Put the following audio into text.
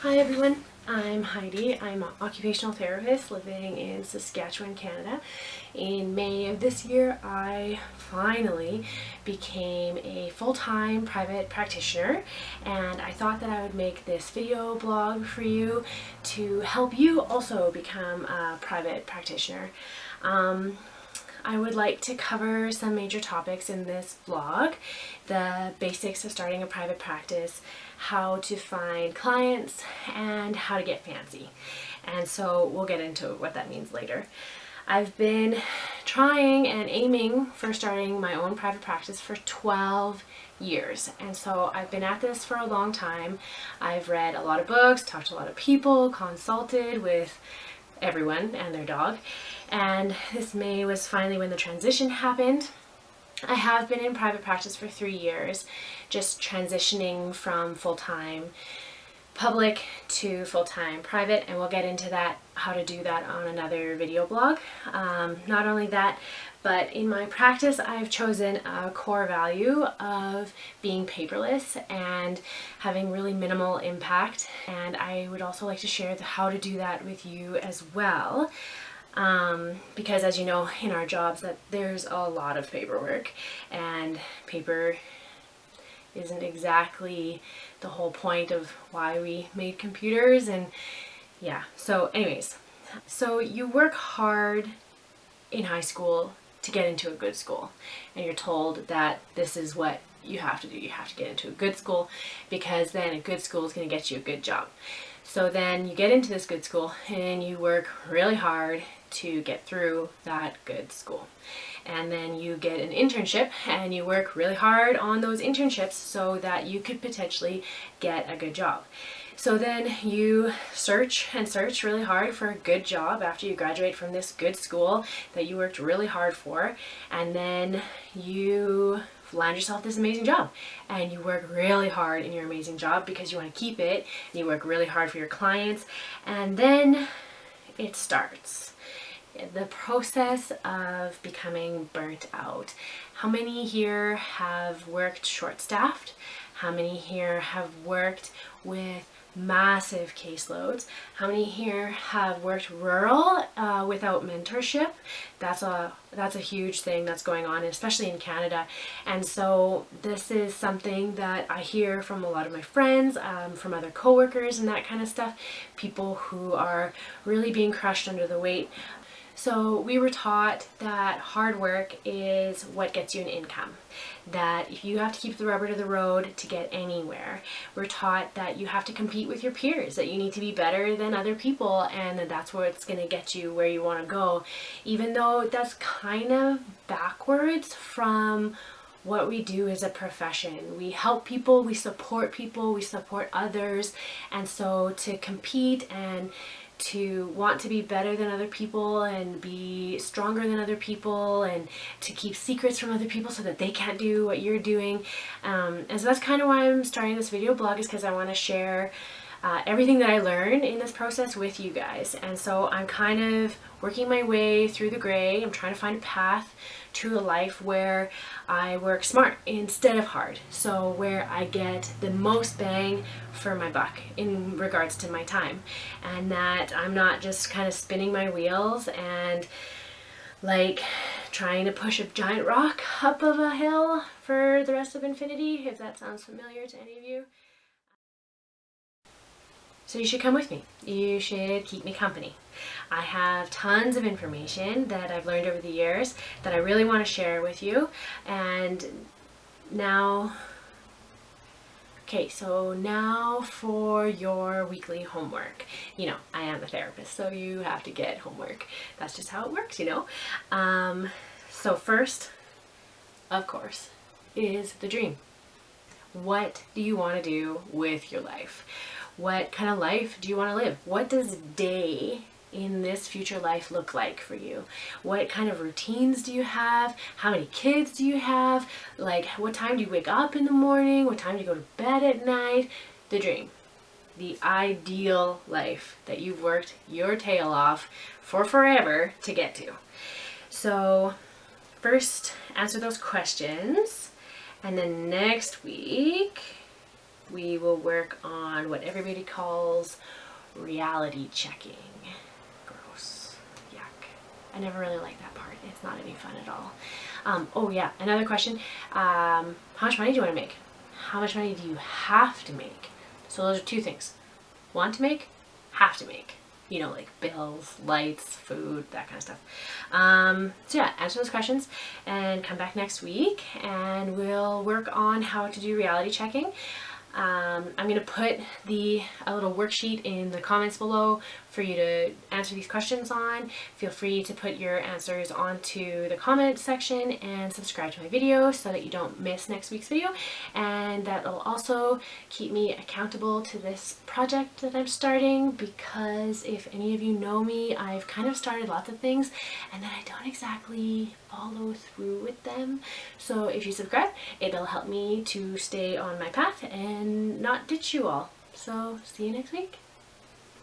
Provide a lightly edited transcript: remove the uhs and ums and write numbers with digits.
Hi everyone, I'm Heidi. I'm an occupational therapist living in Saskatchewan, Canada. In May of this year, I finally became a full-time private practitioner, and I thought that I would make this video blog for you to help you also become a private practitioner. I would like to cover some major topics in this vlog: the basics of starting a private practice, how to find clients, and how to get fancy. And so we'll get into what that means later. I've been trying and aiming for starting my own private practice for 12 years. And so I've been at this for a long time. I've read a lot of books, talked to a lot of people, consulted with everyone and their dog. And this May was finally when the transition happened. I have been in private practice for 3 years, just transitioning from full-time public to full-time private, and we'll get into that, how to do that, on another video blog. Not only that, but in my practice I've chosen a core value of being paperless and having really minimal impact, and I would also like to share how to do that with you as well. Because as you know, in our jobs, that there's a lot of paperwork, and paper isn't exactly the whole point of why we made computers. And yeah, so anyways, so you work hard in high school to get into a good school, and you're told that this is what you have to do. You have to get into a good school, because then a good school is going to get you a good job. So then you get into this good school and you work really hard to get through that good school. And then you get an internship and you work really hard on those internships so that you could potentially get a good job. So then you search and search really hard for a good job after you graduate from this good school that you worked really hard for, and then you land yourself this amazing job, and you work really hard in your amazing job because you want to keep it, and you work really hard for your clients, and then it starts. The process of becoming burnt out. How many here have worked short-staffed? How many here have worked with massive caseloads? How many here have worked rural without mentorship? That's a huge thing that's going on, especially in Canada. And so this is something that I hear from a lot of my friends, from other coworkers and that kind of stuff, people who are really being crushed under the weight. So we were taught that hard work is what gets you an income, that if you have to keep the rubber to the road to get anywhere. We're taught that you have to compete with your peers, that you need to be better than other people, and that that's what's going to get you where you want to go, even though that's kind of backwards from what we do as a profession. We help people, we support others, and so to compete and to want to be better than other people and be stronger than other people and to keep secrets from other people so that they can't do what you're doing. And so that's kind of why I'm starting this video blog, is because I want to share everything that I learned in this process with you guys. And so I'm kind of working my way through the gray. I'm trying to find a path to a life where I work smart instead of hard. So where I get the most bang for my buck in regards to my time, and that I'm not just kind of spinning my wheels and like trying to push a giant rock up of a hill for the rest of infinity, if that sounds familiar to any of you. So you should come with me. You should keep me company. I have tons of information that I've learned over the years that I really want to share with you. And now, okay, so now for your weekly homework. You know, I am a therapist, so you have to get homework. That's just how it works, you know. So first, of course, is the dream. What do you want to do with your life? What kind of life do you want to live? What does a day in this future life look like for you? What kind of routines do you have? How many kids do you have? Like, what time do you wake up in the morning? What time do you go to bed at night? The dream. The ideal life that you've worked your tail off for forever to get to. So first, answer those questions, and then next week we will work on what everybody calls reality checking. Gross. Yuck. I never really like that part. It's not any fun at all. Oh yeah, another question. How much money do you want to make? How much money do you have to make? So those are two things. Want to make, have to make. You know, like bills, lights, food, that kind of stuff. So yeah, answer those questions and come back next week and we'll work on how to do reality checking. I'm going to put a little worksheet in the comments below for you to answer these questions on. Feel free to put your answers onto the comment section and subscribe to my video so that you don't miss next week's video. And that'll also keep me accountable to this project that I'm starting, because if any of you know me, I've kind of started lots of things and then I don't exactly follow through with them. So if you subscribe, it'll help me to stay on my path and not ditch you all. So see you next week.